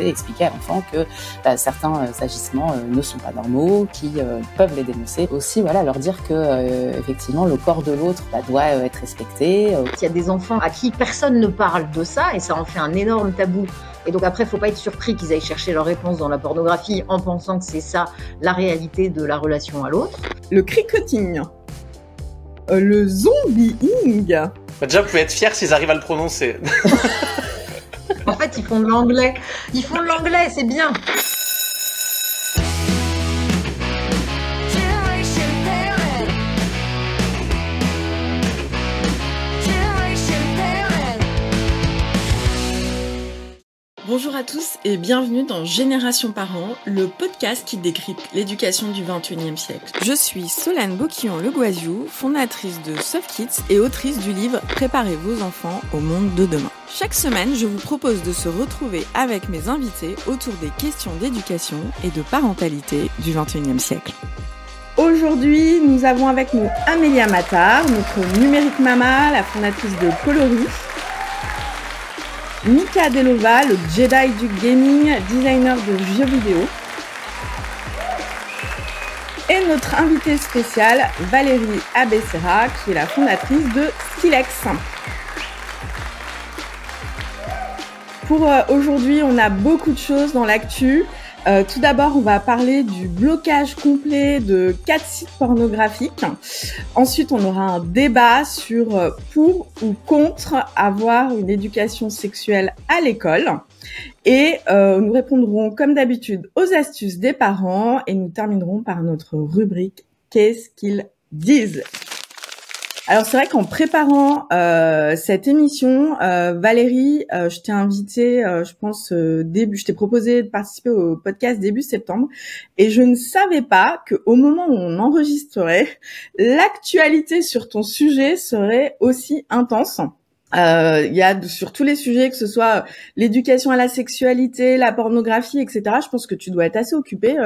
c'est expliquer à l'enfant que certains agissements ne sont pas normaux, qui peuvent les dénoncer. Aussi, voilà, leur dire que effectivement le corps de l'autre doit être respecté. Il y a des enfants à qui personne ne parle de ça et ça en fait un énorme tabou. Et donc après, il ne faut pas être surpris qu'ils aillent chercher leur réponse dans la pornographie en pensant que c'est ça la réalité de la relation à l'autre. Le cricoting, le zombieing. Déjà, vous pouvez être fiers s'ils arrivent à le prononcer. En fait, ils font de l'anglais. Ils font de l'anglais, c'est bien. Bonjour à tous et bienvenue dans Génération Parents, le podcast qui décrypte l'éducation du XXIe siècle. Je suis Solane Boquillon-Legoisiou, fondatrice de Soft Kids et autrice du livre Préparez vos enfants au monde de demain. Chaque semaine, je vous propose de se retrouver avec mes invités autour des questions d'éducation et de parentalité du XXIe siècle. Aujourd'hui, nous avons avec nous Amélia Matar, notre numérique mama, la fondatrice de Coloris. Mika Delova, le Jedi du gaming, designer de jeux vidéo. Et notre invitée spéciale, Valérie Abessera, qui est la fondatrice de Skilex. Pour aujourd'hui, on a beaucoup de choses dans l'actu. Tout d'abord, on va parler du blocage complet de 4 sites pornographiques. Ensuite, on aura un débat sur pour ou contre avoir une éducation sexuelle à l'école. Et nous répondrons comme d'habitude aux astuces des parents et nous terminerons par notre rubrique « Qu'est-ce qu'ils disent ?» Alors c'est vrai qu'en préparant cette émission, Valérie, je t'ai invitée, je t'ai proposé de participer au podcast début septembre, et je ne savais pas qu'au moment où on enregistrerait, l'actualité sur ton sujet serait aussi intense. Il y a sur tous les sujets, que ce soit l'éducation à la sexualité, la pornographie, etc. Je pense que tu dois être assez occupée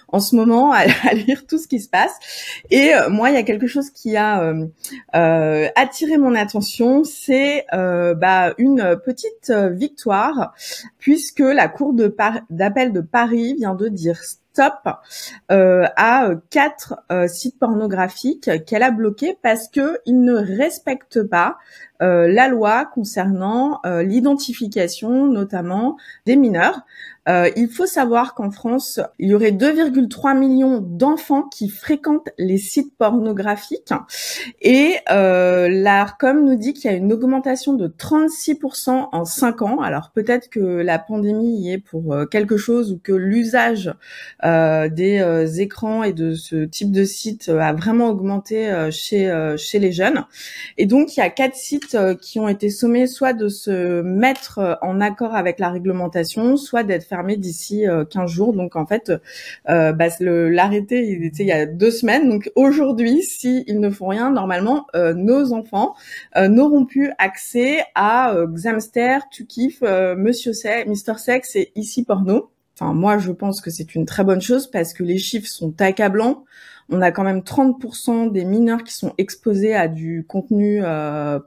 en ce moment à lire tout ce qui se passe. Et moi, il y a quelque chose qui a attiré mon attention, c'est une petite victoire, puisque la Cour d'appel de Paris vient de dire stop à 4 sites pornographiques qu'elle a bloqués parce que ils ne respectent pas la loi concernant l'identification notamment des mineurs. Il faut savoir qu'en France, il y aurait 2,3 millions d'enfants qui fréquentent les sites pornographiques et l'ARCOM nous dit qu'il y a une augmentation de 36% en 5 ans. Alors peut-être que la pandémie y est pour quelque chose ou que l'usage des écrans et de ce type de site a vraiment augmenté chez les jeunes. Et donc il y a 4 sites qui ont été sommés soit de se mettre en accord avec la réglementation, soit d'être fermés d'ici 15 jours. Donc en fait, l'arrêté il était il y a 2 semaines. Donc aujourd'hui, s'ils ne font rien, normalement nos enfants n'auront plus accès à Xamster, Tukif, Mister Sex et Ici Porno. Enfin, moi, je pense que c'est une très bonne chose parce que les chiffres sont accablants. On a quand même 30% des mineurs qui sont exposés à du contenu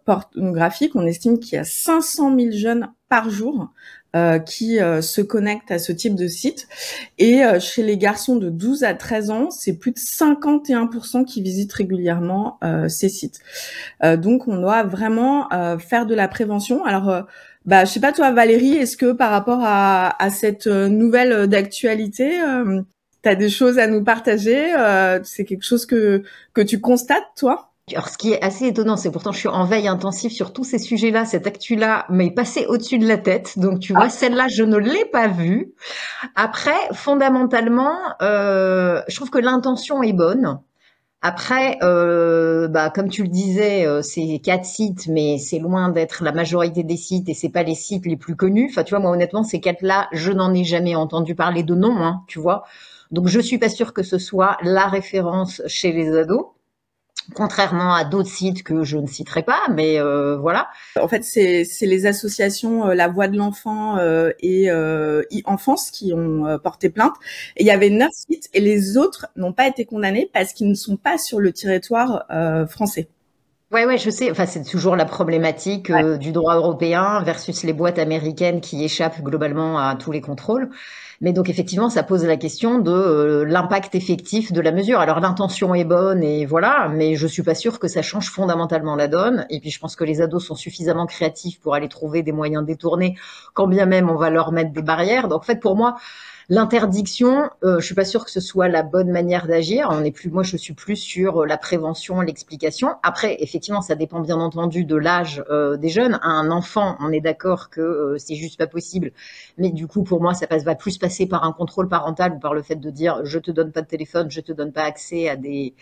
pornographique. On estime qu'il y a 500 000 jeunes par jour qui se connectent à ce type de site. Et chez les garçons de 12 à 13 ans, c'est plus de 51% qui visitent régulièrement ces sites. Donc, on doit vraiment faire de la prévention. Alors, je sais pas toi Valérie, est-ce que par rapport à cette nouvelle d'actualité, t'as des choses à nous partager? C'est quelque chose que tu constates toi? Alors, ce qui est assez étonnant, c'est pourtant je suis en veille intensive sur tous ces sujets-là, cette actu-là m'est passée au-dessus de la tête. Donc, tu vois, celle-là, je ne l'ai pas vue. Après, fondamentalement, je trouve que l'intention est bonne. Après, comme tu le disais, c'est 4 sites, mais c'est loin d'être la majorité des sites et c'est pas les sites les plus connus. Enfin, tu vois, moi, honnêtement, ces 4-là, je n'en ai jamais entendu parler de nom, hein, tu vois. Donc, je suis pas sûre que ce soit la référence chez les ados. Contrairement à d'autres sites que je ne citerai pas, mais voilà. En fait, c'est les associations La Voix de l'Enfant et e-Enfance qui ont porté plainte. Et il y avait 9 sites et les autres n'ont pas été condamnés parce qu'ils ne sont pas sur le territoire français. Ouais, je sais. Enfin, c'est toujours la problématique Ouais. du droit européen versus les boîtes américaines qui échappent globalement à tous les contrôles. Mais donc, effectivement, ça pose la question de l'impact effectif de la mesure. Alors, l'intention est bonne et voilà, mais je suis pas sûre que ça change fondamentalement la donne. Et puis, je pense que les ados sont suffisamment créatifs pour aller trouver des moyens détournés, quand bien même on va leur mettre des barrières. Donc, en fait, pour moi, l'interdiction, je suis pas sûre que ce soit la bonne manière d'agir. Moi, je suis plus sur la prévention, l'explication. Après, effectivement, ça dépend bien entendu de l'âge des jeunes. Un enfant, on est d'accord que c'est juste pas possible. Mais du coup, pour moi, va plus passer par un contrôle parental ou par le fait de dire je te donne pas de téléphone, je te donne pas accès à des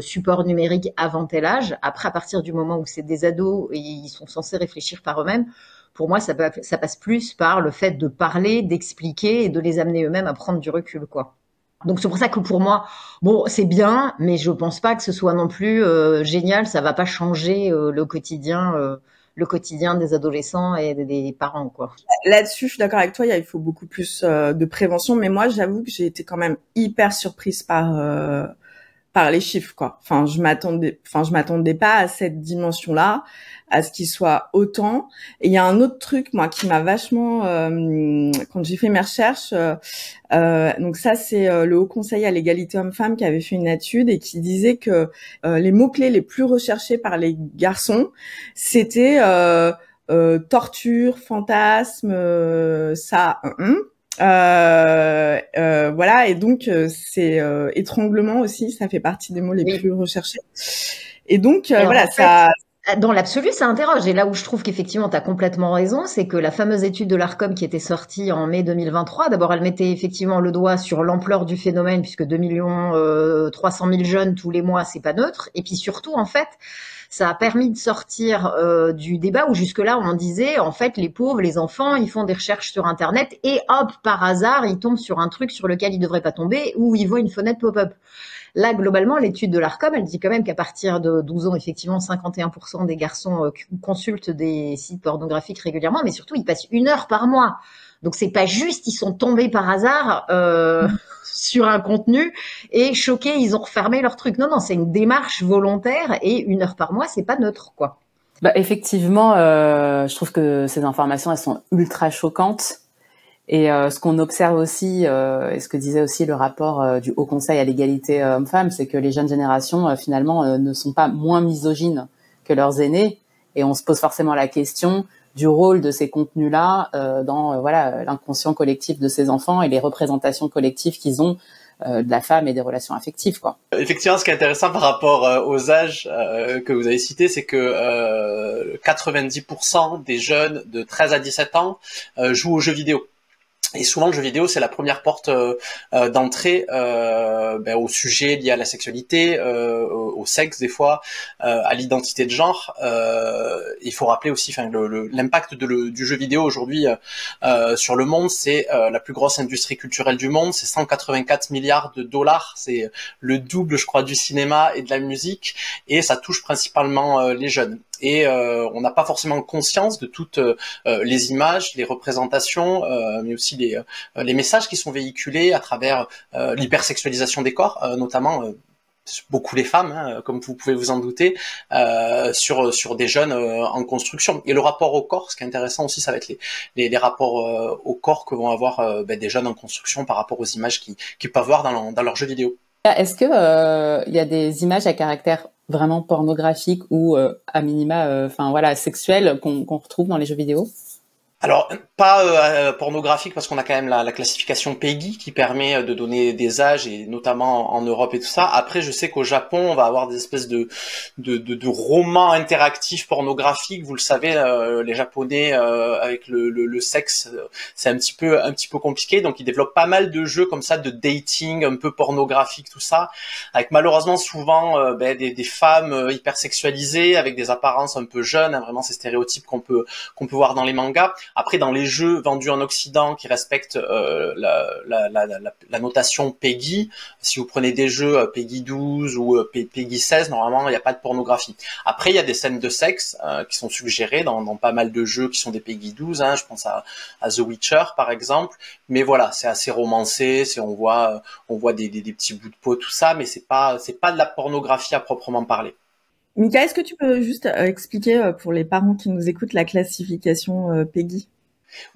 supports numériques avant tel âge. Après, à partir du moment où c'est des ados et ils sont censés réfléchir par eux-mêmes, pour moi, ça passe plus par le fait de parler, d'expliquer et de les amener eux-mêmes à prendre du recul, quoi. Donc c'est pour ça que pour moi, bon, c'est bien, mais je pense pas que ce soit non plus génial. Ça va pas changer le quotidien des adolescents et des parents, quoi. Là-dessus, je suis d'accord avec toi, il faut beaucoup plus de prévention, mais moi, j'avoue que j'ai été quand même hyper surprise par les chiffres, quoi. Je m'attendais pas à cette dimension-là, à ce qu'il soit autant. Et il y a un autre truc, moi, qui m'a vachement, quand j'ai fait mes recherches, donc ça, c'est le Haut Conseil à l'égalité homme-femme qui avait fait une étude et qui disait que les mots-clés les plus recherchés par les garçons, c'était torture, fantasme, voilà, et donc c'est étranglement aussi, ça fait partie des mots les Oui. plus recherchés. Et donc Alors, voilà, en fait, ça. dans l'absolu, ça interroge. Et là où je trouve qu'effectivement, tu as complètement raison, c'est que la fameuse étude de l'ARCOM qui était sortie en mai 2023, d'abord, elle mettait effectivement le doigt sur l'ampleur du phénomène, puisque 2 300 000 jeunes tous les mois, c'est pas neutre. Et puis surtout, en fait, ça a permis de sortir du débat où jusque-là, on disait, en fait, les pauvres, les enfants, ils font des recherches sur Internet et hop, par hasard, ils tombent sur un truc sur lequel ils devraient pas tomber ou ils voient une fenêtre pop-up. Là, globalement, l'étude de l'ARCOM, elle dit quand même qu'à partir de 12 ans, effectivement, 51% des garçons consultent des sites pornographiques régulièrement, mais surtout, ils passent 1 heure par mois. Donc, c'est pas juste, ils sont tombés par hasard sur un contenu et choqués, ils ont refermé leur truc. Non, c'est une démarche volontaire et 1 heure par mois, c'est pas neutre, quoi. Bah, effectivement, je trouve que ces informations, elles sont ultra choquantes. Et ce qu'on observe aussi, et ce que disait aussi le rapport du Haut Conseil à l'égalité homme-femme, c'est que les jeunes générations, finalement, ne sont pas moins misogynes que leurs aînés. Et on se pose forcément la question du rôle de ces contenus-là dans l'inconscient collectif de ces enfants et les représentations collectives qu'ils ont de la femme et des relations affectives, quoi. Effectivement, ce qui est intéressant par rapport aux âges que vous avez cités, c'est que 90% des jeunes de 13 à 17 ans jouent aux jeux vidéo. Et souvent, le jeu vidéo, c'est la première porte d'entrée au sujet lié à la sexualité, au sexe des fois, à l'identité de genre. Il faut rappeler aussi, l'impact du jeu vidéo aujourd'hui sur le monde, c'est la plus grosse industrie culturelle du monde, c'est 184 milliards de dollars, c'est le double, je crois, du cinéma et de la musique, et ça touche principalement les jeunes. Et on n'a pas forcément conscience de toutes les images, les représentations, mais aussi les messages qui sont véhiculés à travers l'hypersexualisation des corps, notamment beaucoup les femmes, comme vous pouvez vous en douter, sur des jeunes en construction. Et le rapport au corps, ce qui est intéressant aussi, ça va être les rapports au corps que vont avoir des jeunes en construction par rapport aux images qu'ils peuvent voir dans leurs jeux vidéo. Est-ce que y a des images à caractère vraiment pornographique ou à minima sexuel qu'on retrouve dans les jeux vidéo? Alors, pas pornographique, parce qu'on a quand même la classification PEGI qui permet de donner des âges, et notamment en Europe et tout ça. Après, je sais qu'au Japon, on va avoir des espèces de romans interactifs pornographiques. Vous le savez, les Japonais avec le sexe, c'est un petit peu compliqué. Donc, ils développent pas mal de jeux comme ça, de dating un peu pornographique, tout ça, avec malheureusement souvent des femmes hypersexualisées, avec des apparences un peu jeunes, vraiment ces stéréotypes qu'on peut voir dans les mangas. Après, dans les jeux vendus en Occident qui respectent la notation PEGI, si vous prenez des jeux PEGI 12 ou PEGI 16, normalement, il n'y a pas de pornographie. Après, il y a des scènes de sexe qui sont suggérées dans pas mal de jeux qui sont des PEGI 12. Je pense à The Witcher, par exemple. Mais voilà, c'est assez romancé. On voit des petits bouts de peau, tout ça, mais c'est pas de la pornographie à proprement parler. Mika, est-ce que tu peux juste expliquer pour les parents qui nous écoutent la classification PEGI?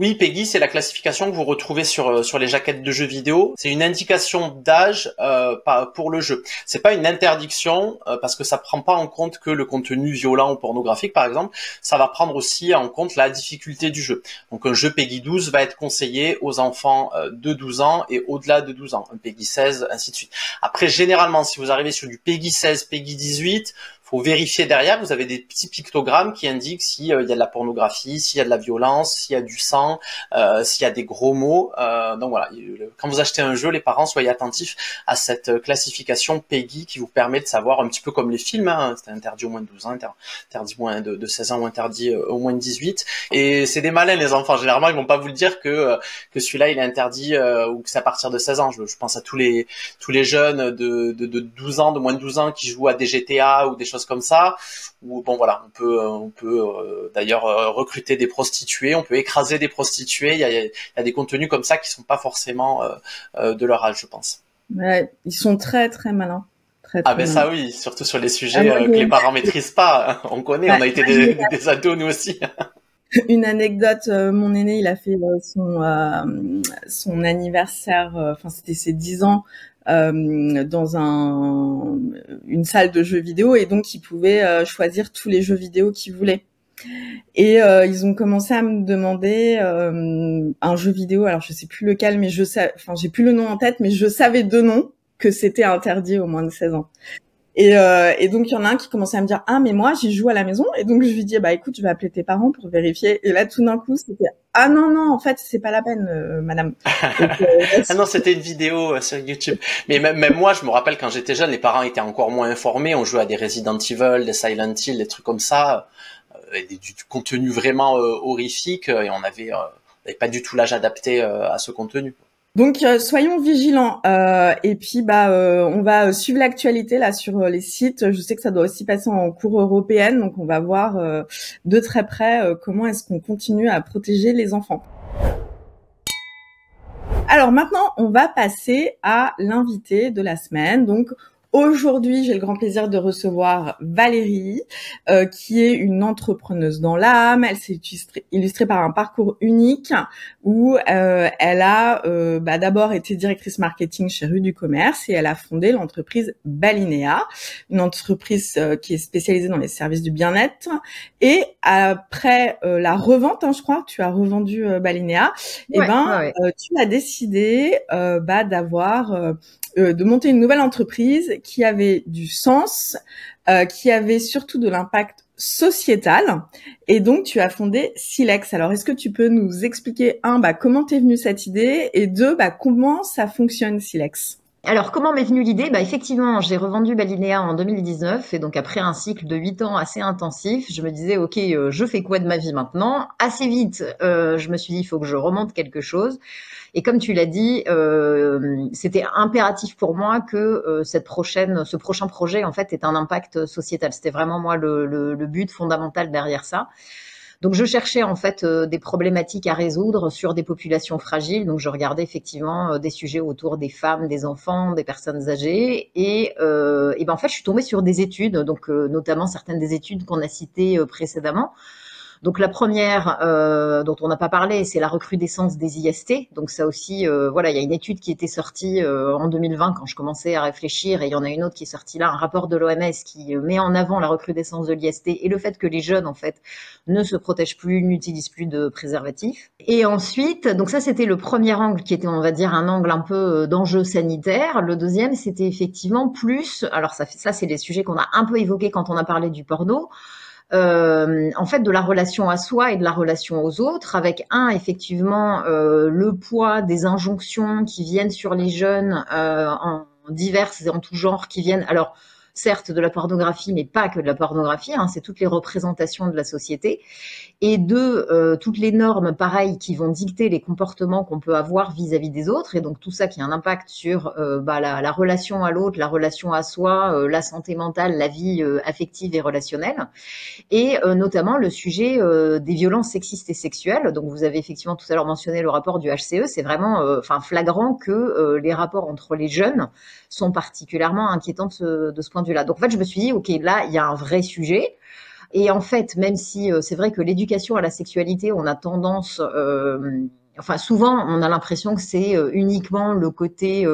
Oui, PEGI, c'est la classification que vous retrouvez sur les jaquettes de jeux vidéo. C'est une indication d'âge pour le jeu. C'est pas une interdiction parce que ça prend pas en compte que le contenu violent ou pornographique, par exemple. Ça va prendre aussi en compte la difficulté du jeu. Donc un jeu PEGI 12 va être conseillé aux enfants de 12 ans et au-delà de 12 ans. Un PEGI 16, ainsi de suite. Après, généralement, si vous arrivez sur du PEGI 16, PEGI 18, faut vérifier derrière, vous avez des petits pictogrammes qui indiquent s'il y a de la pornographie, s'il y a de la violence, s'il y a du sang, s'il y a des gros mots. Donc voilà, quand vous achetez un jeu, les parents, soyez attentifs à cette classification PEGI qui vous permet de savoir un petit peu comme les films, hein, c'est interdit au moins de 12 ans, interdit moins de 16 ans ou interdit au moins de 18. Et c'est des malins les enfants, généralement ils vont pas vous le dire que celui-là il est interdit ou que c'est à partir de 16 ans. Je pense à tous les jeunes de 12 ans, de moins de 12 ans qui jouent à des GTA ou des choses comme ça, où bon voilà, on peut d'ailleurs recruter des prostituées, on peut écraser des prostituées, il y a des contenus comme ça qui sont pas forcément de leur âge, je pense. Ouais, ils sont très très malins. Très, ah ben malins. Ça oui, surtout sur les sujets que les parents maîtrisent pas, on connaît, on a été des ados nous aussi. Une anecdote, mon aîné, il a fait son anniversaire, enfin c'était ses 10 ans, dans une salle de jeux vidéo, et donc il pouvait choisir tous les jeux vidéo qu'il voulait. Et ils ont commencé à me demander un jeu vidéo, alors je sais plus lequel, mais j'ai plus le nom en tête, mais je savais de nom que c'était interdit aux moins de 16 ans. Et donc il y en a un qui commençait à me dire mais moi j'y joue à la maison, et donc je lui dis écoute, je vais appeler tes parents pour vérifier. Et là tout d'un coup c'était non en fait c'est pas la peine madame. Donc, non, c'était une vidéo sur YouTube. Mais même moi je me rappelle quand j'étais jeune, les parents étaient encore moins informés, on jouait à des Resident Evil, des Silent Hill, des trucs comme ça, du contenu vraiment horrifique, et on avait pas du tout l'âge adapté à ce contenu. Donc soyons vigilants, et puis on va suivre l'actualité là sur les sites. Je sais que ça doit aussi passer en cour européenne, donc on va voir de très près comment est-ce qu'on continue à protéger les enfants. Alors maintenant, on va passer à l'invité de la semaine. Donc aujourd'hui, j'ai le grand plaisir de recevoir Valérie, qui est une entrepreneuse dans l'âme. Elle s'est illustrée par un parcours unique où elle a d'abord été directrice marketing chez Rue du Commerce, et elle a fondé l'entreprise Balinea, une entreprise qui est spécialisée dans les services du bien-être. Et après la revente, je crois, tu as revendu Balinea, ouais. Tu as décidé de monter une nouvelle entreprise qui avait du sens, qui avait surtout de l'impact sociétal, et donc tu as fondé Silex. Alors est-ce que tu peux nous expliquer comment t'es venue cette idée, et deux, comment ça fonctionne Silex? Alors, comment m'est venue l'idée ? Effectivement, j'ai revendu Balinea en 2019, et donc après un cycle de 8 ans assez intensif, je me disais, ok, je fais quoi de ma vie maintenant ? Assez vite, je me suis dit, il faut que je remonte quelque chose. Et comme tu l'as dit, c'était impératif pour moi que ce prochain projet, en fait, ait un impact sociétal. C'était vraiment, moi, le but fondamental derrière ça. Donc, je cherchais en fait des problématiques à résoudre sur des populations fragiles. Donc, je regardais effectivement des sujets autour des femmes, des enfants, des personnes âgées. Et en fait, je suis tombée sur des études, donc notamment certaines des études qu'on a citées précédemment. Donc la première dont on n'a pas parlé, c'est la recrudescence des IST. Donc ça aussi, il y a une étude qui était sortie en 2020 quand je commençais à réfléchir, et il y en a une autre qui est sortie là, un rapport de l'OMS qui met en avant la recrudescence de l'IST et le fait que les jeunes en fait ne se protègent plus, n'utilisent plus de préservatifs. Et ensuite, donc ça c'était le premier angle qui était, on va dire, un angle un peu d'enjeu sanitaire. Le deuxième, c'était effectivement plus, alors ça c'est les sujets qu'on a un peu évoqués quand on a parlé du porno. En fait, de la relation à soi et de la relation aux autres, avec effectivement le poids des injonctions qui viennent sur les jeunes en diverses et en tout genre, qui viennent, alors certes de la pornographie, mais pas que de la pornographie, c'est toutes les représentations de la société, et toutes les normes pareilles qui vont dicter les comportements qu'on peut avoir vis-à-vis des autres, et donc tout ça qui a un impact sur la relation à l'autre, la relation à soi, la santé mentale, la vie affective et relationnelle, et notamment le sujet des violences sexistes et sexuelles. Donc vous avez effectivement tout à l'heure mentionné le rapport du HCE, c'est vraiment flagrant que les rapports entre les jeunes sont particulièrement inquiétants de ce point de malentendu-là. Donc en fait, je me suis dit, ok, là, il y a un vrai sujet. Et en fait, même si c'est vrai que l'éducation à la sexualité, on a tendance, enfin souvent, on a l'impression que c'est uniquement le côté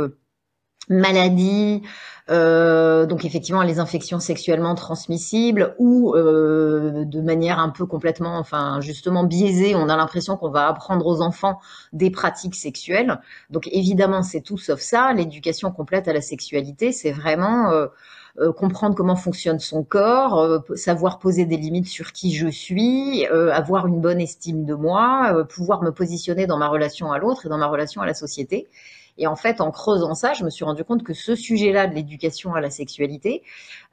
maladie, donc effectivement les infections sexuellement transmissibles ou de manière un peu complètement, enfin justement biaisée, on a l'impression qu'on va apprendre aux enfants des pratiques sexuelles. Donc évidemment c'est tout sauf ça. L'éducation complète à la sexualité, c'est vraiment comprendre comment fonctionne son corps, savoir poser des limites sur qui je suis, avoir une bonne estime de moi, pouvoir me positionner dans ma relation à l'autre et dans ma relation à la société. Et en fait, en creusant ça, je me suis rendu compte que ce sujet-là de l'éducation à la sexualité,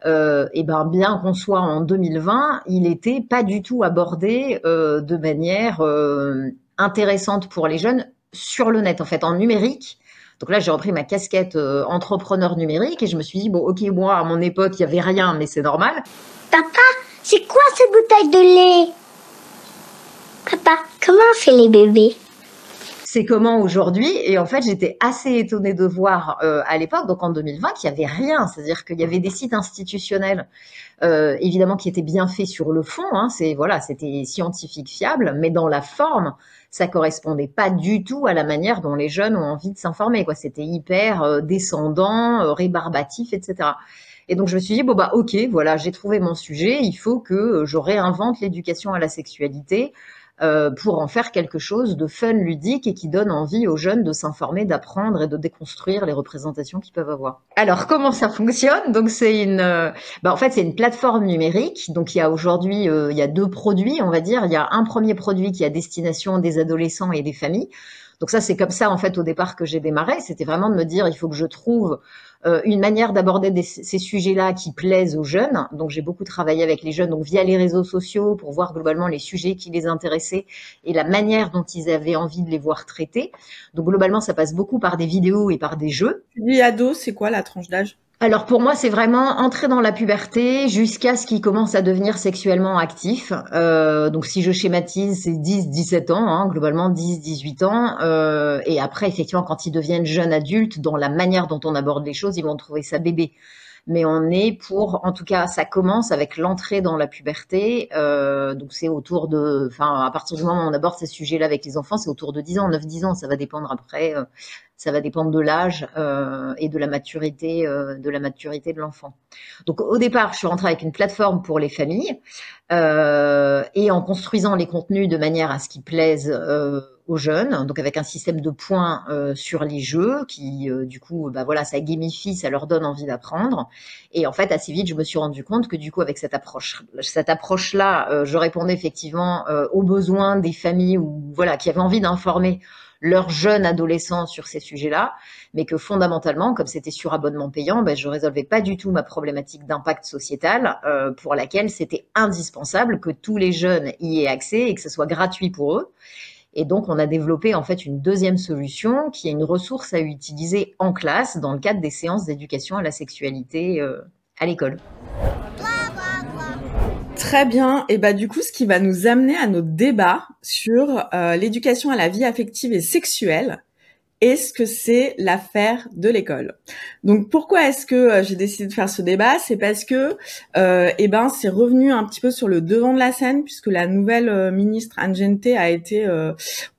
et ben bien qu'on soit en 2020, il était pas du tout abordé de manière intéressante pour les jeunes sur le net, en fait, en numérique. Donc là, j'ai repris ma casquette entrepreneur numérique et je me suis dit, bon, ok, moi, à mon époque, il y avait rien, mais c'est normal. Papa, c'est quoi cette bouteille de lait? Papa, comment on fait les bébés? C'est comment aujourd'hui? Et en fait, j'étais assez étonnée de voir à l'époque, donc en 2020, qu'il y avait rien. C'est-à-dire qu'il y avait des sites institutionnels, évidemment, qui étaient bien faits sur le fond. Hein, c'était scientifique, fiable, mais dans la forme, ça correspondait pas du tout à la manière dont les jeunes ont envie de s'informer. Quoi, c'était hyper descendant, rébarbatif, etc. Et donc je me suis dit bon bah ok, voilà, j'ai trouvé mon sujet. Il faut que je réinvente l'éducation à la sexualité. Pour en faire quelque chose de fun, ludique et qui donne envie aux jeunes de s'informer, d'apprendre et de déconstruire les représentations qu'ils peuvent avoir. Alors comment ça fonctionne? Donc c'est en fait c'est une plateforme numérique. Donc il y a aujourd'hui il y a deux produits, on va dire. Il y a un premier produit qui est à destination des adolescents et des familles. Donc ça c'est comme ça en fait au départ que j'ai démarré. C'était vraiment de me dire il faut que je trouve une manière d'aborder ces sujets-là qui plaisent aux jeunes. Donc, j'ai beaucoup travaillé avec les jeunes, donc via les réseaux sociaux, pour voir globalement les sujets qui les intéressaient et la manière dont ils avaient envie de les voir traités. Donc, globalement, ça passe beaucoup par des vidéos et par des jeux. Tu dis ado, c'est quoi la tranche d'âge? Alors pour moi, c'est vraiment entrer dans la puberté jusqu'à ce qu'il commence à devenir sexuellement actif. Donc si je schématise, c'est 10-17 ans, hein, globalement 10-18 ans. Et après, effectivement, quand ils deviennent jeunes adultes, dans la manière dont on aborde les choses, ils vont trouver ça bébé. Mais on est en tout cas, ça commence avec l'entrée dans la puberté. Donc c'est à partir du moment où on aborde ces sujets-là avec les enfants, c'est autour de 10 ans, 9-10 ans. Ça va dépendre après. Ça va dépendre de l'âge et de la maturité de l'enfant. Donc au départ, je suis rentrée avec une plateforme pour les familles et en construisant les contenus de manière à ce qu'ils plaisent aux jeunes, donc avec un système de points sur les jeux qui du coup ça gamifie, ça leur donne envie d'apprendre. Et en fait assez vite je me suis rendu compte que du coup avec cette approche là je répondais effectivement aux besoins des familles qui avaient envie d'informer leurs jeunes adolescents sur ces sujets-là, mais que fondamentalement, comme c'était sur abonnement payant, je résolvais pas du tout ma problématique d'impact sociétal pour laquelle c'était indispensable que tous les jeunes y aient accès et que ce soit gratuit pour eux. Et donc, on a développé en fait une deuxième solution qui est une ressource à utiliser en classe dans le cadre des séances d'éducation à la sexualité à l'école. Très bien. Et du coup, ce qui va nous amener à notre débat sur l'éducation à la vie affective et sexuelle. Est-ce que c'est l'affaire de l'école? Donc, pourquoi est-ce que j'ai décidé de faire ce débat? C'est parce que, c'est revenu un petit peu sur le devant de la scène puisque la nouvelle ministre Anne Gente a été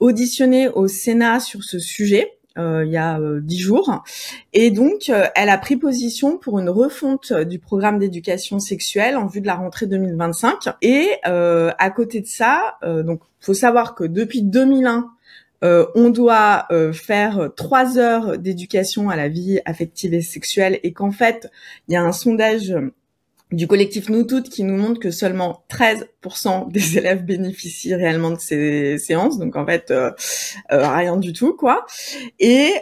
auditionnée au Sénat sur ce sujet. Il y a 10 jours. Et donc, elle a pris position pour une refonte du programme d'éducation sexuelle en vue de la rentrée 2025. Et à côté de ça, donc faut savoir que depuis 2001, on doit faire 3 heures d'éducation à la vie affective et sexuelle et qu'en fait, il y a un sondage du collectif Nous Toutes qui nous montre que seulement 13% des élèves bénéficient réellement de ces séances, donc en fait rien du tout quoi. Et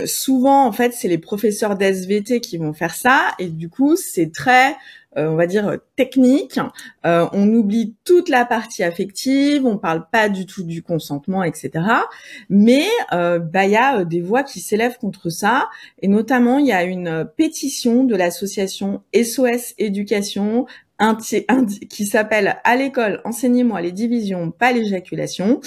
souvent en fait c'est les professeurs d'SVT qui vont faire ça et du coup c'est très on va dire technique, on oublie toute la partie affective, on parle pas du tout du consentement, etc. Mais y a des voix qui s'élèvent contre ça, et notamment il y a une pétition de l'association SOS Éducation qui s'appelle « À l'école, enseignez-moi les divisions, pas l'éjaculation »,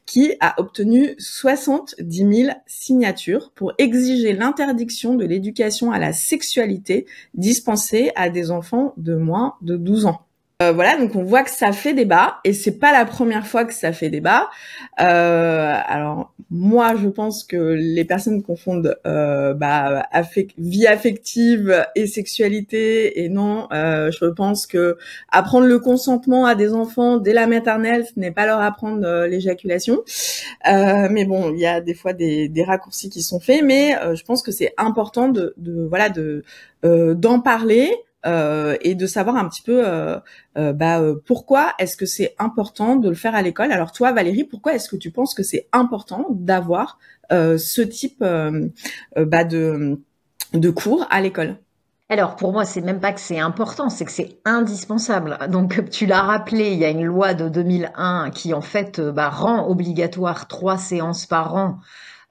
qui a obtenu 70 000 signatures pour exiger l'interdiction de l'éducation à la sexualité dispensée à des enfants de moins de 12 ans. Voilà, donc on voit que ça fait débat et c'est pas la première fois que ça fait débat. Alors moi, je pense que les personnes confondent vie affective et sexualité et non. Je pense que apprendre le consentement à des enfants dès la maternelle, ce n'est pas leur apprendre l'éjaculation. Mais bon, il y a des fois des raccourcis qui sont faits, mais je pense que c'est important d'en parler. Et de savoir un petit peu pourquoi est-ce que c'est important de le faire à l'école. Alors toi, Valérie, pourquoi est-ce que tu penses que c'est important d'avoir ce type de cours à l'école? Alors, pour moi, c'est même pas que c'est important, c'est que c'est indispensable. Donc, tu l'as rappelé, il y a une loi de 2001 qui, en fait, rend obligatoire 3 séances par an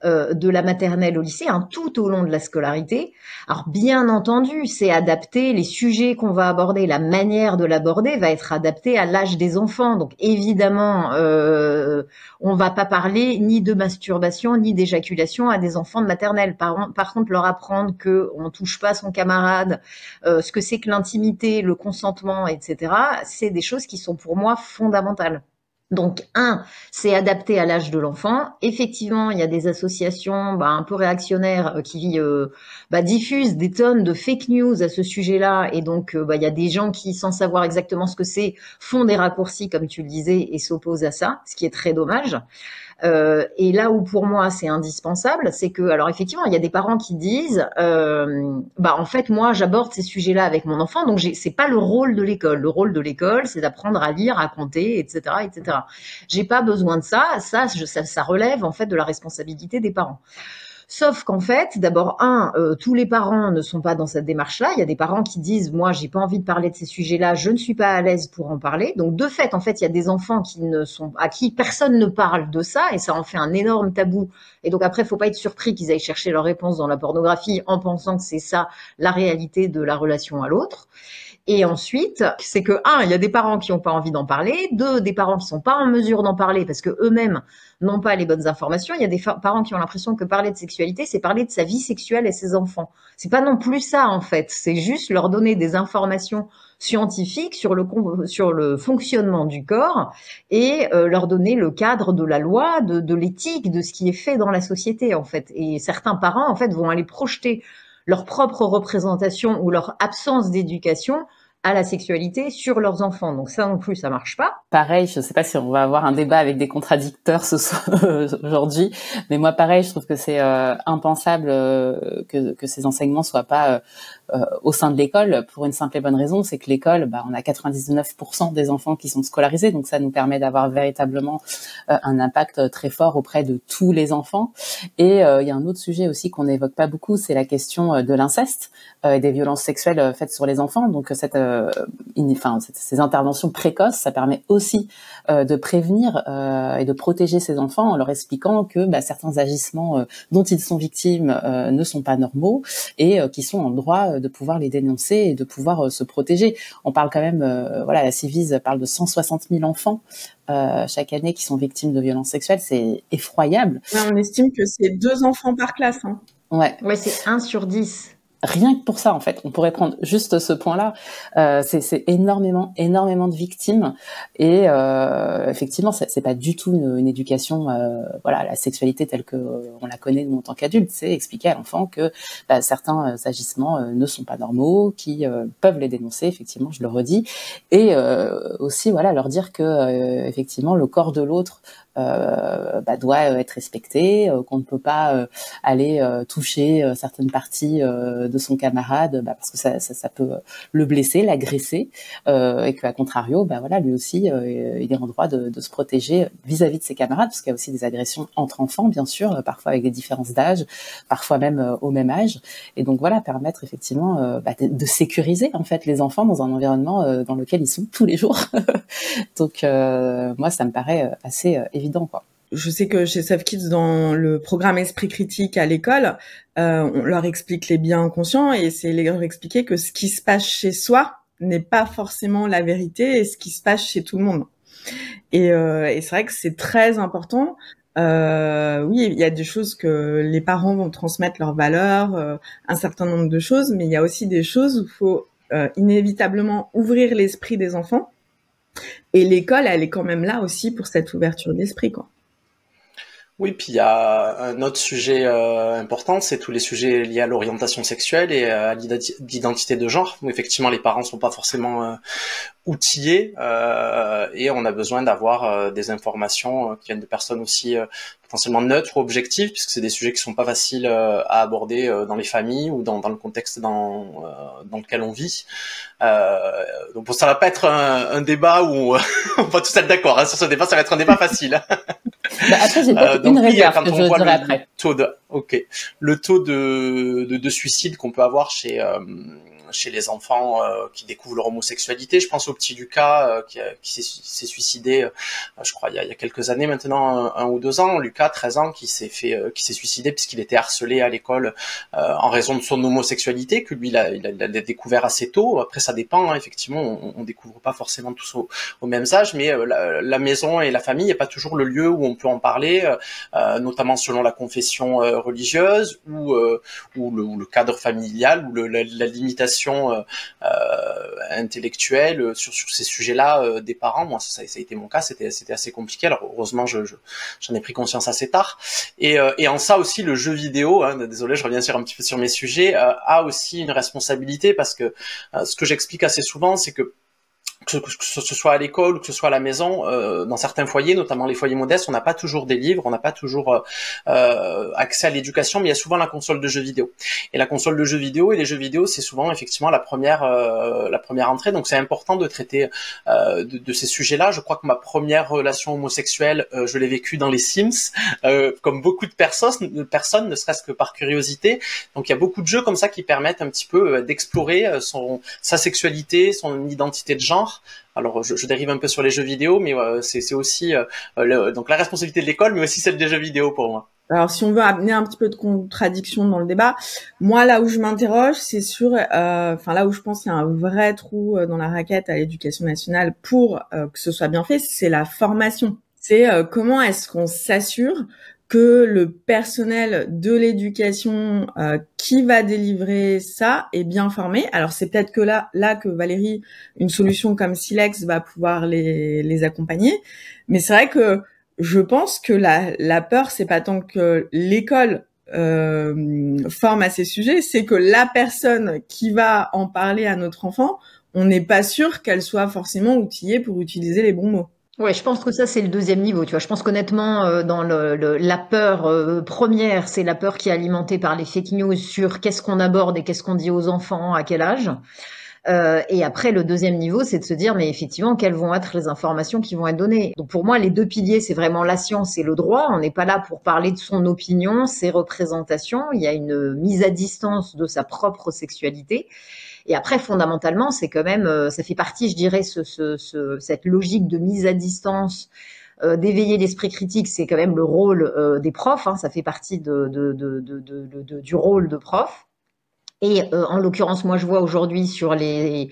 de la maternelle au lycée, tout au long de la scolarité. Alors, bien entendu, c'est adapté, les sujets qu'on va aborder, la manière de l'aborder va être adaptée à l'âge des enfants. Donc, évidemment, on va pas parler ni de masturbation, ni d'éjaculation à des enfants de maternelle. Par contre, leur apprendre que on touche pas son camarade, ce que c'est que l'intimité, le consentement, etc., c'est des choses qui sont pour moi fondamentales. Donc, c'est adapté à l'âge de l'enfant. Effectivement, il y a des associations un peu réactionnaires qui diffusent des tonnes de fake news à ce sujet-là. Et donc, il y a des gens qui, sans savoir exactement ce que c'est, font des raccourcis, comme tu le disais, et s'opposent à ça, ce qui est très dommage. Et là où pour moi c'est indispensable, c'est que, alors effectivement, il y a des parents qui disent, en fait, moi, j'aborde ces sujets-là avec mon enfant, donc c'est pas le rôle de l'école. Le rôle de l'école, c'est d'apprendre à lire, à compter, etc., etc. J'ai pas besoin de ça. Ça relève en fait de la responsabilité des parents. Sauf qu'en fait, d'abord, tous les parents ne sont pas dans cette démarche-là. Il y a des parents qui disent, moi, j'ai pas envie de parler de ces sujets-là, je ne suis pas à l'aise pour en parler. Donc, de fait, en fait, il y a des enfants à qui personne ne parle de ça, et ça en fait un énorme tabou. Et donc après, faut pas être surpris qu'ils aillent chercher leur réponse dans la pornographie en pensant que c'est ça la réalité de la relation à l'autre. Et ensuite, c'est que, il y a des parents qui n'ont pas envie d'en parler, des parents qui sont pas en mesure d'en parler parce que eux-mêmes n'ont pas les bonnes informations. Il y a des parents qui ont l'impression que parler de sexualité, c'est parler de sa vie sexuelle et ses enfants. C'est pas non plus ça, en fait. C'est juste leur donner des informations scientifiques sur le fonctionnement du corps et leur donner le cadre de la loi, de l'éthique, de ce qui est fait dans la société, en fait. Et certains parents, en fait, vont aller projeter leur propre représentation ou leur absence d'éducation à la sexualité sur leurs enfants. Donc ça non plus, ça marche pas. Pareil, je sais pas si on va avoir un débat avec des contradicteurs ce soir, aujourd'hui, mais moi pareil, je trouve que c'est impensable que ces enseignements soient pas au sein de l'école, pour une simple et bonne raison, c'est que l'école, on a 99% des enfants qui sont scolarisés, donc ça nous permet d'avoir véritablement un impact très fort auprès de tous les enfants. Et il y a un autre sujet aussi qu'on n'évoque pas beaucoup, c'est la question de l'inceste et des violences sexuelles faites sur les enfants. Donc ces interventions précoces, ça permet aussi de prévenir et de protéger ces enfants en leur expliquant que certains agissements dont ils sont victimes ne sont pas normaux et qu'ils sont en droit de pouvoir les dénoncer et de pouvoir se protéger. On parle quand même, la Civise parle de 160 000 enfants chaque année qui sont victimes de violences sexuelles. C'est effroyable. Ouais, on estime que c'est 2 enfants par classe. Ouais, c'est 1 sur 10. Rien que pour ça, en fait, on pourrait prendre juste ce point-là. C'est énormément de victimes et effectivement, c'est pas du tout une éducation, la sexualité telle que on la connaît nous en tant qu'adultes. C'est expliquer à l'enfant que certains agissements ne sont pas normaux, qui peuvent les dénoncer. Effectivement, je le redis, et aussi leur dire que effectivement le corps de l'autre doit être respecté, qu'on ne peut pas aller toucher certaines parties de son camarade parce que ça peut le blesser, l'agresser, et qu'à contrario, lui aussi, il est en droit de se protéger vis-à-vis de ses camarades, parce qu'il y a aussi des agressions entre enfants, bien sûr, parfois avec des différences d'âge, parfois même au même âge, et donc permettre effectivement de sécuriser en fait les enfants dans un environnement dans lequel ils sont tous les jours. Donc moi, ça me paraît assez évident, quoi. Je sais que chez Safe Kids, dans le programme Esprit Critique à l'école, on leur explique les biens conscients et c'est leur expliquer que ce qui se passe chez soi n'est pas forcément la vérité et ce qui se passe chez tout le monde. Et c'est vrai que c'est très important. Oui, il y a des choses que les parents vont transmettre leurs valeurs, un certain nombre de choses, mais il y a aussi des choses où il faut inévitablement ouvrir l'esprit des enfants. Et l'école, elle est quand même là aussi pour cette ouverture d'esprit, quoi. Oui, puis il y a un autre sujet important, c'est tous les sujets liés à l'orientation sexuelle et à l'identité de genre, où effectivement les parents sont pas forcément outillés et on a besoin d'avoir des informations qui viennent de personnes aussi potentiellement neutres ou objectives, puisque c'est des sujets qui sont pas faciles à aborder dans les familles ou dans le contexte dans lequel on vit. Donc bon, ça va pas être un débat où on va tous être d'accord hein, sur ce débat, ça va être un débat facile. Bah après, j'ai peut-être une réserve que je dirai après. Le taux de suicide qu'on peut avoir chez les enfants qui découvrent leur homosexualité. Je pense au petit Lucas qui s'est suicidé, je crois il y a quelques années maintenant, 1 ou 2 ans. Lucas, 13 ans, qui s'est suicidé puisqu'il était harcelé à l'école en raison de son homosexualité, que lui il a découvert assez tôt. Après ça dépend, hein, effectivement, on découvre pas forcément tous au même âge, mais la maison et la famille n'est pas toujours le lieu où on peut en parler, notamment selon la confession religieuse ou le cadre familial ou la limitation intellectuelle sur ces sujets-là des parents. Moi, ça a été mon cas, c'était assez compliqué. Alors heureusement, j'en ai pris conscience assez tard. Et en ça aussi, le jeu vidéo, hein, désolé, je reviens un petit peu sur mes sujets, a aussi une responsabilité parce que ce que j'explique assez souvent, c'est que ce soit à l'école ou que ce soit à la maison, dans certains foyers, notamment les foyers modestes, on n'a pas toujours des livres, on n'a pas toujours accès à l'éducation, mais il y a souvent la console de jeux vidéo. Et la console de jeux vidéo et les jeux vidéo, c'est souvent effectivement la première entrée. Donc c'est important de traiter de ces sujets-là. Je crois que ma première relation homosexuelle, je l'ai vécue dans les Sims, comme beaucoup de personnes, ne serait-ce que par curiosité. Donc il y a beaucoup de jeux comme ça qui permettent un petit peu d'explorer sa sexualité, son identité de genre. Alors, je dérive un peu sur les jeux vidéo, mais c'est aussi donc la responsabilité de l'école, mais aussi celle des jeux vidéo pour moi. Alors, si on veut amener un petit peu de contradiction dans le débat, moi, là où je m'interroge, c'est sur, là où je pense qu'il y a un vrai trou dans la raquette à l'éducation nationale pour que ce soit bien fait, c'est la formation. C'est comment est-ce qu'on s'assure que le personnel de l'éducation qui va délivrer ça est bien formé. Alors c'est peut-être que là que Valérie, une solution comme Silex va pouvoir les accompagner. Mais c'est vrai que je pense que la peur, c'est pas tant que l'école forme à ces sujets, c'est que la personne qui va en parler à notre enfant, on n'est pas sûr qu'elle soit forcément outillée pour utiliser les bons mots. Ouais, je pense que ça, c'est le deuxième niveau, tu vois. Je pense qu'honnêtement, dans la peur première, c'est la peur qui est alimentée par les fake news sur qu'est-ce qu'on aborde et qu'est-ce qu'on dit aux enfants, à quel âge. Et après, le deuxième niveau, c'est de se dire, mais effectivement, quelles vont être les informations qui vont être données. Donc pour moi, les deux piliers, c'est vraiment la science et le droit. On n'est pas là pour parler de son opinion, ses représentations. Il y a une mise à distance de sa propre sexualité. Et après, fondamentalement, c'est quand même, ça fait partie, je dirais, cette logique de mise à distance, d'éveiller l'esprit critique, c'est quand même le rôle des profs. Hein, ça fait partie du rôle de prof. Et en l'occurrence, moi, je vois aujourd'hui sur les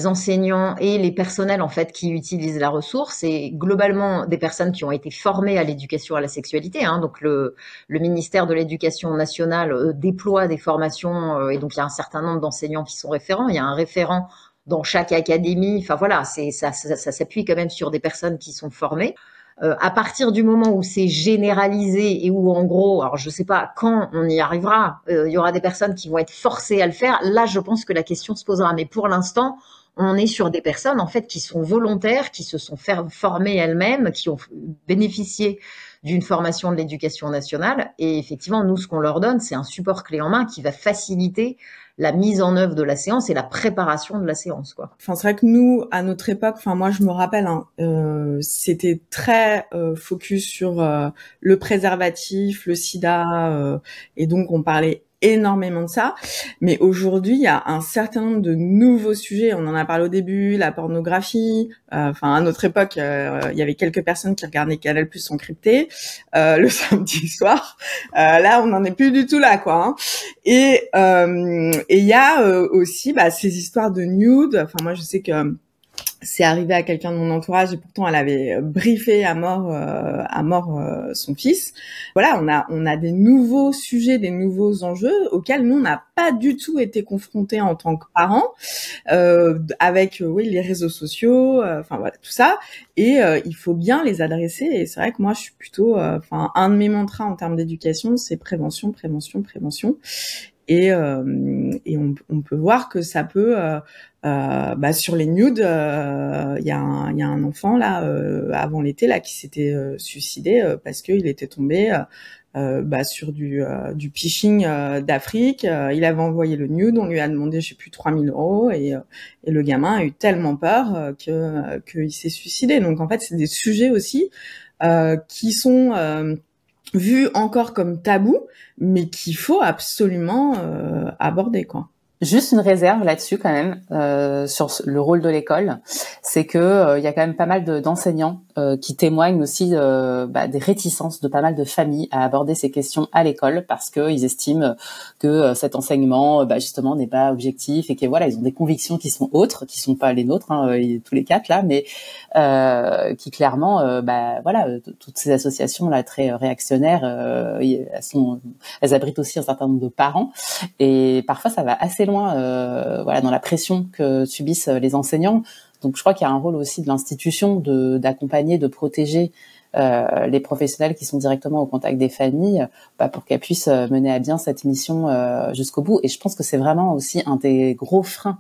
enseignants et les personnels en fait qui utilisent la ressource, c'est globalement des personnes qui ont été formées à l'éducation à la sexualité. Hein, donc le ministère de l'Éducation nationale déploie des formations et donc il y a un certain nombre d'enseignants qui sont référents. Il y a un référent dans chaque académie. Enfin voilà, ça s'appuie quand même sur des personnes qui sont formées. À partir du moment où c'est généralisé et où en gros, alors je sais pas quand on y arrivera, il y aura des personnes qui vont être forcées à le faire. Là, je pense que la question se posera. Mais pour l'instant, on est sur des personnes en fait qui sont volontaires, qui se sont formées elles-mêmes, qui ont bénéficié d'une formation de l'éducation nationale. Et effectivement, nous, ce qu'on leur donne, c'est un support clé en main qui va faciliter la mise en œuvre de la séance et la préparation de la séance, quoi. Enfin, c'est vrai que nous, à notre époque, enfin moi je me rappelle, c'était très focus sur le préservatif, le sida, et donc on parlait énormément de ça. Mais aujourd'hui, il y a un certain nombre de nouveaux sujets. On en a parlé au début, la pornographie. Enfin, à notre époque, il y avait quelques personnes qui regardaient Canal+ encrypté le samedi soir. Là, on n'en est plus du tout là, quoi. Hein. Et il y a aussi ces histoires de nude. Enfin, moi, je sais que c'est arrivé à quelqu'un de mon entourage et pourtant elle avait briefé à mort son fils. Voilà, on a des nouveaux sujets, des nouveaux enjeux auxquels nous on n'a pas du tout été confrontés en tant que parents, avec les réseaux sociaux, enfin voilà tout ça. Et il faut bien les adresser. Et c'est vrai que moi je suis plutôt, un de mes mantras en termes d'éducation, c'est prévention, prévention, prévention. Et on peut voir que ça peut sur les nudes, il y a un enfant là avant l'été là qui s'était suicidé parce qu'il était tombé sur du phishing d'Afrique. Il avait envoyé le nude, on lui a demandé je sais plus 3 000 € et le gamin a eu tellement peur qu'il s'est suicidé. Donc en fait c'est des sujets aussi qui sont vus encore comme tabous, mais qu'il faut absolument aborder, quoi. Juste une réserve là-dessus quand même sur le rôle de l'école, c'est que il y a quand même pas mal d'enseignants qui témoignent aussi des réticences de pas mal de familles à aborder ces questions à l'école parce que ils estiment que cet enseignement justement n'est pas objectif et que voilà ils ont des convictions qui sont autres, qui sont pas les nôtres tous les quatre là, mais qui clairement toutes ces associations là très réactionnaires elles abritent aussi un certain nombre de parents et parfois ça va assez loin dans la pression que subissent les enseignants. Donc je crois qu'il y a un rôle aussi de l'institution d'accompagner, de protéger les professionnels qui sont directement au contact des familles pour qu'elles puissent mener à bien cette mission jusqu'au bout. Et je pense que c'est vraiment aussi un des gros freins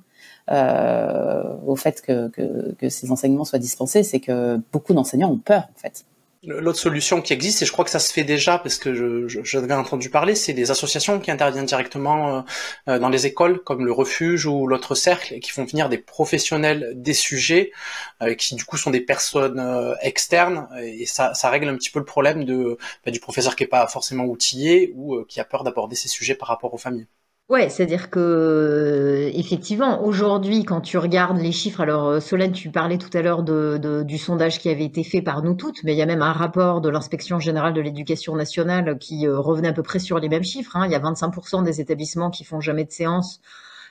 au fait que ces enseignements soient dispensés, c'est que beaucoup d'enseignants ont peur en fait. L'autre solution qui existe, et je crois que ça se fait déjà parce que j'avais entendu parler, c'est des associations qui interviennent directement dans les écoles, comme le Refuge ou l'autre Cercle, et qui font venir des professionnels des sujets, qui du coup sont des personnes externes, et ça règle un petit peu le problème du professeur qui est pas forcément outillé ou qui a peur d'aborder ces sujets par rapport aux familles. Ouais, c'est-à-dire que effectivement, aujourd'hui, quand tu regardes les chiffres, alors Solène, tu parlais tout à l'heure du sondage qui avait été fait par nous toutes, mais il y a même un rapport de l'Inspection générale de l'éducation nationale qui revenait à peu près sur les mêmes chiffres. Il y a 25% des établissements qui font jamais de séance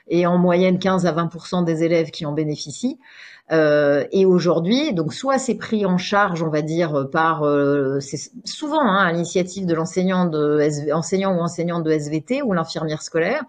et en moyenne 15 à 20% des élèves qui en bénéficient. Et aujourd'hui, donc soit c'est pris en charge, on va dire, par c'est souvent à l'initiative de l'enseignant enseignant ou enseignante de SVT ou l'infirmière scolaire,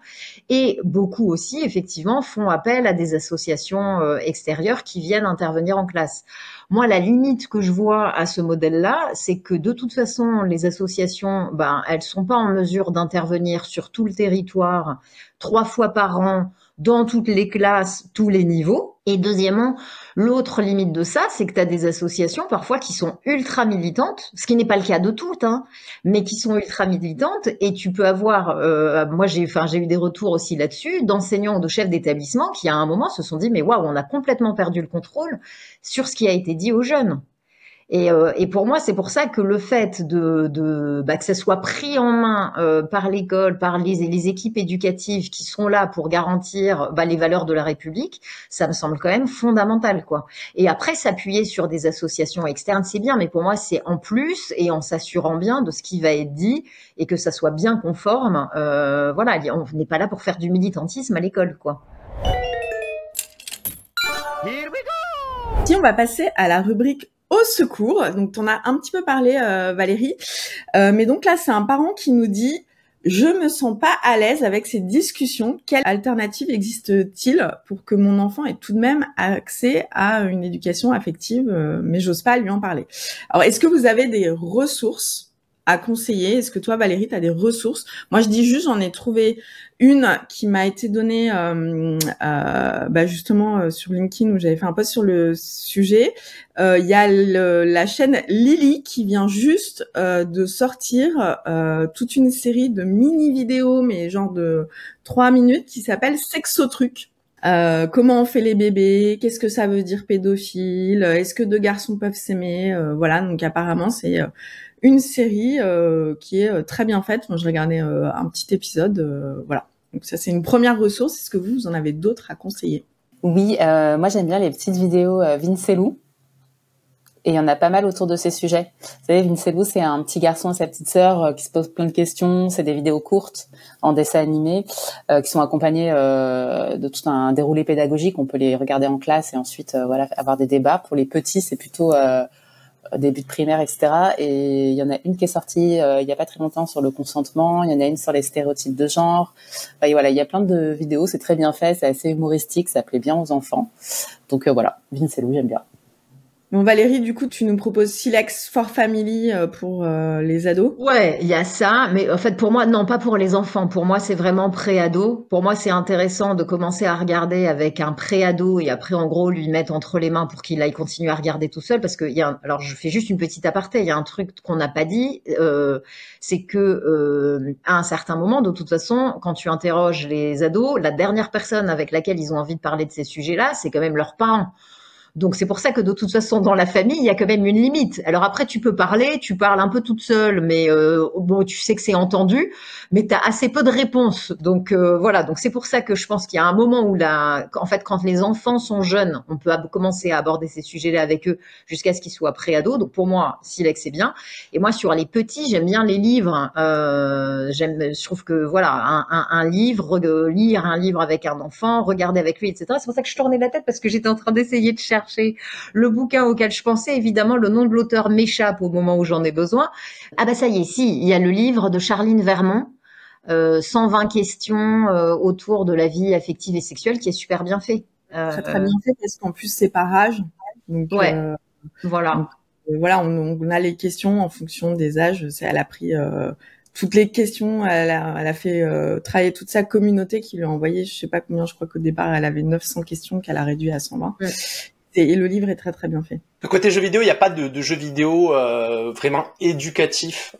et beaucoup aussi effectivement font appel à des associations extérieures qui viennent intervenir en classe. Moi, la limite que je vois à ce modèle-là, c'est que de toute façon, les associations, elles sont pas en mesure d'intervenir sur tout le territoire 3 fois par an, dans toutes les classes, tous les niveaux. Et deuxièmement, l'autre limite de ça, c'est que tu as des associations parfois qui sont ultra militantes, ce qui n'est pas le cas de toutes, mais qui sont ultra militantes. Et tu peux avoir, moi j'ai eu des retours aussi là-dessus, d'enseignants ou de chefs d'établissement qui à un moment se sont dit mais waouh, on a complètement perdu le contrôle sur ce qui a été dit aux jeunes. Et pour moi, c'est pour ça que le fait que ça soit pris en main par l'école, par les équipes éducatives qui sont là pour garantir les valeurs de la République, ça me semble quand même fondamental, quoi. Et après, s'appuyer sur des associations externes, c'est bien, mais pour moi, c'est en plus et en s'assurant bien de ce qui va être dit et que ça soit bien conforme. On n'est pas là pour faire du militantisme à l'école, quoi. Si on va passer à la rubrique au secours, donc t'en as un petit peu parlé Valérie, mais donc là c'est un parent qui nous dit « Je me sens pas à l'aise avec ces discussions, quelle alternative existe-t-il pour que mon enfant ait tout de même accès à une éducation affective, mais j'ose pas lui en parler ». Alors est-ce que vous avez des ressources à conseiller? Est-ce que toi Valérie tu as des ressources? Moi je dis juste, j'en ai trouvé une qui m'a été donnée justement sur LinkedIn où j'avais fait un post sur le sujet. Il y a la chaîne Lily qui vient juste de sortir toute une série de mini vidéos mais genre de 3 minutes qui s'appelle Sexotruc. Comment on fait les bébés, qu'est-ce que ça veut dire pédophile, est-ce que deux garçons peuvent s'aimer, voilà, donc apparemment c'est une série qui est très bien faite. Moi je regardais un petit épisode, voilà. Donc ça c'est une première ressource. Est-ce que vous en avez d'autres à conseiller? Oui, moi j'aime bien les petites vidéos Vincelou Et il y en a pas mal autour de ces sujets. Vous savez, Vince Lou, c'est un petit garçon et sa petite sœur qui se posent plein de questions. C'est des vidéos courtes en dessin animé qui sont accompagnées de tout un déroulé pédagogique. On peut les regarder en classe et ensuite voilà, avoir des débats. Pour les petits, c'est plutôt début de primaire, etc. Et il y en a une qui est sortie il y a pas très longtemps sur le consentement. Il y en a une sur les stéréotypes de genre. Enfin, voilà, il y a plein de vidéos. C'est très bien fait, c'est assez humoristique, ça plaît bien aux enfants. Donc voilà, Vince Lou, j'aime bien. Bon, Valérie, du coup, tu nous proposes Silex for Family pour les ados. Ouais, il y a ça, mais en fait pour moi, non, pas pour les enfants. Pour moi, c'est vraiment pré-ado. Pour moi, c'est intéressant de commencer à regarder avec un pré-ado et après, en gros, lui mettre entre les mains pour qu'il aille continuer à regarder tout seul. Parce que alors, je fais juste une petite aparté. Il y a un truc qu'on n'a pas dit, c'est que à un certain moment, de toute façon, quand tu interroges les ados, la dernière personne avec laquelle ils ont envie de parler de ces sujets-là, c'est quand même leurs parents. Donc c'est pour ça que de toute façon dans la famille il y a quand même une limite. Alors après tu peux parler, tu parles un peu toute seule, mais bon tu sais que c'est entendu, mais tu as assez peu de réponses. Donc voilà, donc c'est pour ça que je pense qu'il y a un moment où en fait quand les enfants sont jeunes, on peut commencer à aborder ces sujets-là avec eux jusqu'à ce qu'ils soient pré-ados. Donc pour moi Silex c'est bien. Et moi sur les petits j'aime bien les livres. Je trouve que voilà un livre, lire un livre avec un enfant, regarder avec lui, etc. C'est pour ça que je tournais la tête parce que j'étais en train d'essayer de chercher le bouquin auquel je pensais. Évidemment, le nom de l'auteur m'échappe au moment où j'en ai besoin. Ah bah ça y est, si, il y a le livre de Charline Vermont, 120 questions autour de la vie affective et sexuelle, qui est super bien fait. Très très bien fait parce qu'en plus c'est par âge. Donc, ouais, voilà. Donc, voilà, on a les questions en fonction des âges. Elle a pris toutes les questions, elle a fait travailler toute sa communauté qui lui a envoyé, je sais pas combien, je crois qu'au départ elle avait 900 questions qu'elle a réduit à 120. Ouais. Et le livre est très très bien fait. Côté jeux vidéo, il n'y a pas de jeux vidéo vraiment éducatifs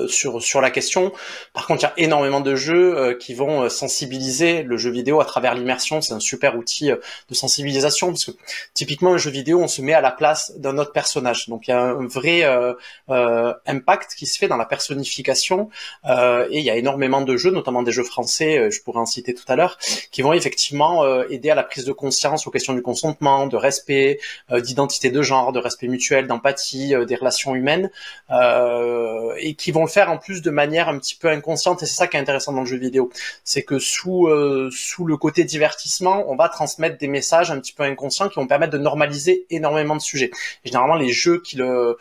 sur la question. Par contre, il y a énormément de jeux qui vont sensibiliser le jeu vidéo à travers l'immersion. C'est un super outil de sensibilisation parce que typiquement un jeu vidéo, on se met à la place d'un autre personnage. Donc il y a un vrai impact qui se fait dans la personnification et il y a énormément de jeux, notamment des jeux français, je pourrais en citer tout à l'heure, qui vont effectivement aider à la prise de conscience aux questions du consentement, de respect, d'identité de genre, de respect mutuel, d'empathie, des relations humaines, et qui vont le faire en plus de manière un petit peu inconsciente. Et c'est ça qui est intéressant dans le jeu vidéo, c'est que sous le côté divertissement, on va transmettre des messages un petit peu inconscients qui vont permettre de normaliser énormément de sujets. Et généralement, les jeux qui le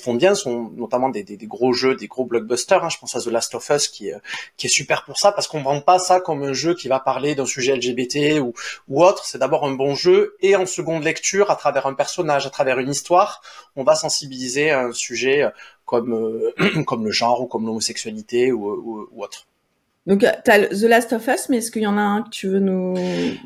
font bien sont notamment des gros jeux, des gros blockbusters. Hein. Je pense à The Last of Us qui est super pour ça, parce qu'on vend pas ça comme un jeu qui va parler d'un sujet LGBT ou autre. C'est d'abord un bon jeu, et en seconde lecture, à travers un personnage, à travers une histoire, on va sensibiliser à un sujet comme le genre ou comme l'homosexualité ou autre. Donc, t'as The Last of Us, mais est-ce qu'il y en a un que tu veux nous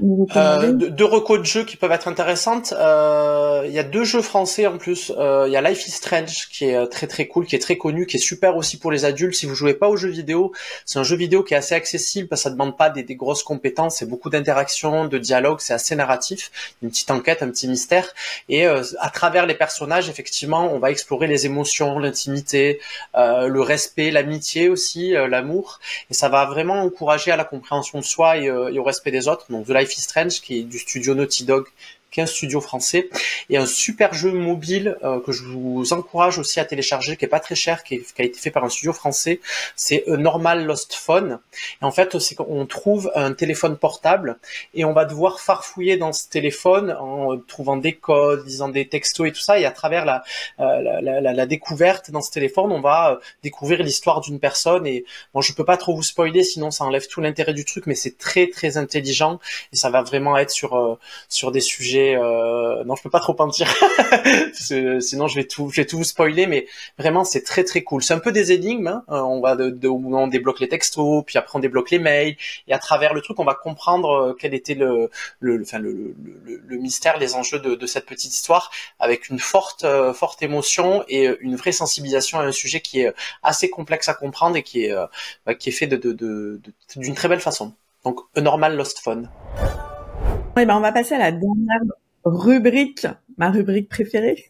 recommander? Deux recos de jeux qui peuvent être intéressantes. Il y a 2 jeux français en plus. Il y a Life is Strange qui est très très cool, qui est très connu, qui est super aussi pour les adultes. Si vous jouez pas aux jeux vidéo, c'est un jeu vidéo qui est assez accessible parce que ça demande pas des grosses compétences. C'est beaucoup d'interactions, de dialogue, c'est assez narratif, une petite enquête, un petit mystère. Et à travers les personnages, effectivement, on va explorer les émotions, l'intimité, le respect, l'amitié aussi, l'amour. Et ça va vraiment encourager à la compréhension de soi et au respect des autres. Donc The Life is Strange, qui est du studio Naughty Dog, qui est un studio français, et un super jeu mobile que je vous encourage aussi à télécharger, qui est pas très cher, qui a été fait par un studio français. C'est Normal Lost Phone. Et en fait, c'est qu'on trouve un téléphone portable et on va devoir farfouiller dans ce téléphone en trouvant des codes, lisant des textos et tout ça. Et à travers la découverte dans ce téléphone, on va découvrir l'histoire d'une personne. Et bon, je peux pas trop vous spoiler, sinon ça enlève tout l'intérêt du truc, mais c'est très très intelligent et ça va vraiment être sur des sujets. Non, je peux pas trop en dire, sinon je vais tout vous spoiler, mais vraiment c'est très très cool. C'est un peu des énigmes, hein. On va on débloque les textos, puis après on débloque les mails, et à travers le truc on va comprendre quel était le mystère, les enjeux de cette petite histoire, avec une forte émotion et une vraie sensibilisation à un sujet qui est assez complexe à comprendre et qui est fait d'une très belle façon. Donc A Normal Lost Phone. Eh ben, on va passer à la dernière rubrique, ma rubrique préférée,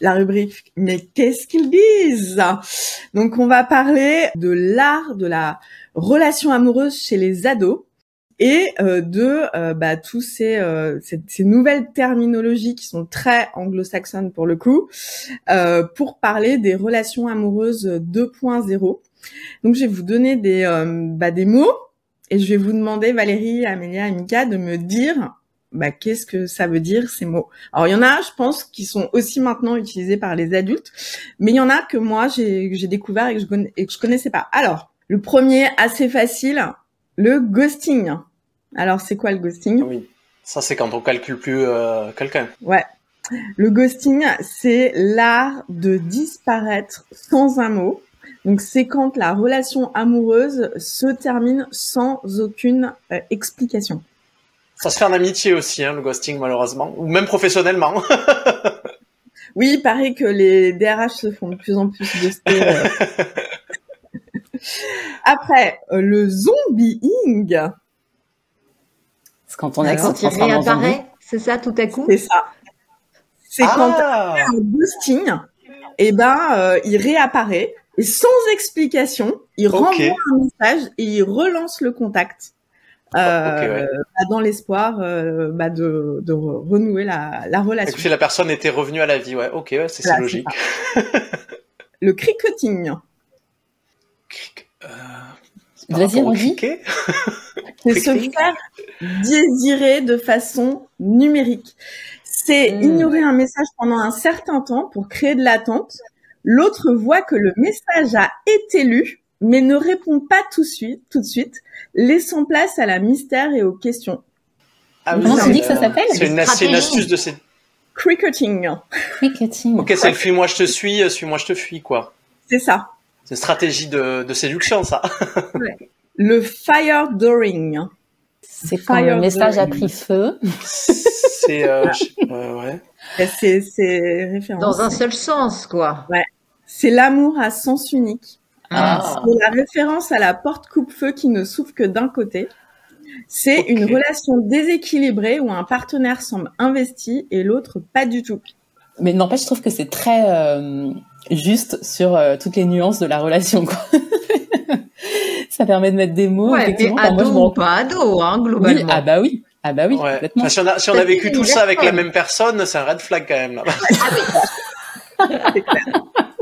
la rubrique « Mais qu'est-ce qu'ils disent ?» Donc, on va parler de l'art de la relation amoureuse chez les ados. et tous ces nouvelles terminologies qui sont très anglo-saxonnes pour le coup, pour parler des relations amoureuses 2.0. Donc je vais vous donner des mots et je vais vous demander, Valérie, Amélia et Mika, de me dire qu'est-ce que ça veut dire ces mots. Alors il y en a, je pense, qui sont aussi maintenant utilisés par les adultes, mais il y en a que moi j'ai découvert et que je connaissais pas. Alors, le premier, assez facile, le ghosting. Alors c'est quoi le ghosting? Oui, ça c'est quand on calcule plus quelqu'un. Ouais. Le ghosting, c'est l'art de disparaître sans un mot. Donc c'est quand la relation amoureuse se termine sans aucune explication. Ça se fait en amitié aussi, le ghosting, malheureusement. Ou même professionnellement. Oui, il paraît que les DRH se font de plus en plus ghoster. Après, le zombieing. C'est quand on a quand il réapparaît, c'est ça, tout à coup? C'est ça. C'est quand un ghosting, il réapparaît et sans explication, il renvoie un message et il relance le contact. Dans l'espoir de renouer la relation. Et puis la personne était revenue à la vie, ouais. Ok, ouais, c'est logique. Le cricketing. Vas-y, on dit. C'est se faire désirer de façon numérique. C'est ignorer un message pendant un certain temps pour créer de l'attente. L'autre voit que le message a été lu, mais ne répond pas tout de suite, laissant place à la mystère et aux questions. Comment tu dis que ça s'appelle? C'est une astuce de ces... Cricketing. Ok, c'est le fuis-moi je te suis, suis-moi je te fuis, quoi. C'est ça. C'est une stratégie de séduction, ça. Ouais. Le fire dooring. C'est quand le message a pris feu. C'est ouais. C'est référence. Dans un seul sens, quoi. Ouais. C'est l'amour à sens unique. C'est la référence à la porte coupe-feu qui ne s'ouvre que d'un côté. C'est une relation déséquilibrée où un partenaire semble investi et l'autre pas du tout. Mais n'empêche, je trouve que c'est très juste sur toutes les nuances de la relation, quoi. Ça permet de mettre des mots. Ouais, mais ado ou pas ado, globalement. Oui, ah bah oui, ouais. complètement. Enfin, si on a vécu tout ça avec la même personne, c'est un red flag quand même. Là. C'est clair.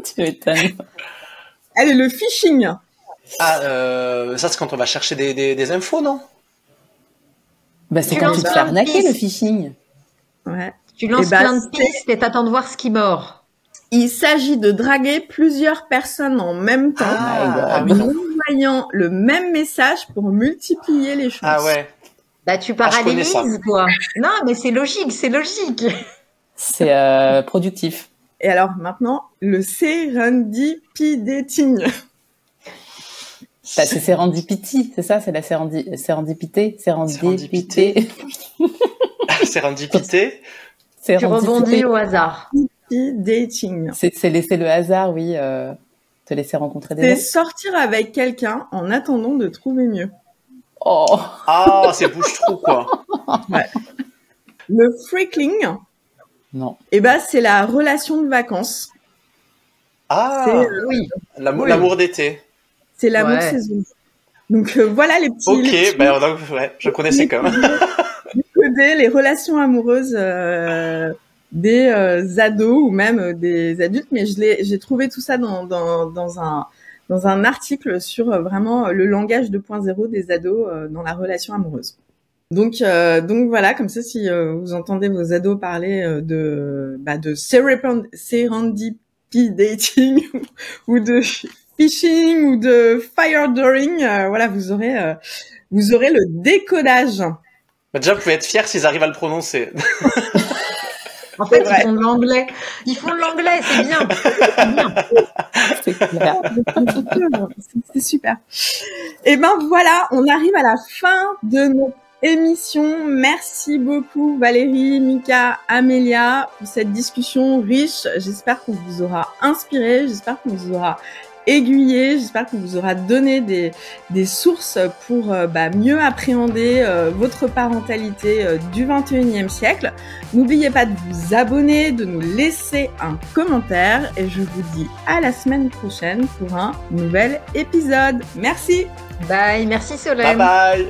Tu m'étonnes. Allez, le phishing. Ça c'est quand on va chercher des infos, non? C'est quand tu te fais arnaquer, le phishing. Ouais. Tu lances plein de pistes et t'attends de voir ce qui mord. Il s'agit de draguer plusieurs personnes en même temps, en envoyant le même message pour multiplier les chances. Ah ouais. Tu parallélises, quoi. Non, mais c'est logique. C'est productif. Et alors maintenant, le serendipity. C'est serendipity, c'est ça, c'est la sérendipité. Sérendipité. Tu rebondis au hasard. Dating. C'est laisser le hasard, oui, te laisser rencontrer des gens. C'est sortir avec quelqu'un en attendant de trouver mieux. Oh. Ah, c'est bouche-trou, quoi. Ouais. Le freakling. Non. C'est la relation de vacances. Oui. L'amour d'été. C'est l'amour saison. Donc voilà les petits. Ok, je connaissais quand même. Les relations amoureuses des ados ou même des adultes, mais j'ai trouvé tout ça dans un article sur vraiment le langage 2.0 des ados dans la relation amoureuse. Donc voilà, comme ça, si vous entendez vos ados parler de serendipity dating ou de phishing ou de fire dooring, vous aurez le décodage. Déjà, vous pouvez être fiers s'ils arrivent à le prononcer. En fait, ils font de l'anglais. C'est bien. C'est clair. C'est super. Et voilà, on arrive à la fin de notre émission. Merci beaucoup Valérie, Mika, Amélia pour cette discussion riche. J'espère qu'on vous aura inspiré, j'espère qu'on vous aura aiguillé, j'espère qu'on vous aura donné des sources pour mieux appréhender votre parentalité du 21e siècle. N'oubliez pas de vous abonner, de nous laisser un commentaire et je vous dis à la semaine prochaine pour un nouvel épisode. Merci. Bye, merci Solène. Bye bye.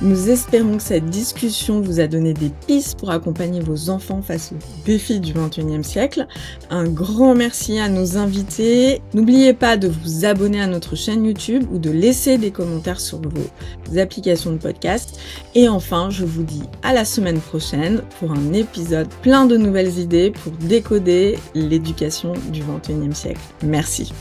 Nous espérons que cette discussion vous a donné des pistes pour accompagner vos enfants face aux défis du XXIe siècle. Un grand merci à nos invités. N'oubliez pas de vous abonner à notre chaîne YouTube ou de laisser des commentaires sur vos applications de podcast. Et enfin, je vous dis à la semaine prochaine pour un épisode plein de nouvelles idées pour décoder l'éducation du XXIe siècle. Merci.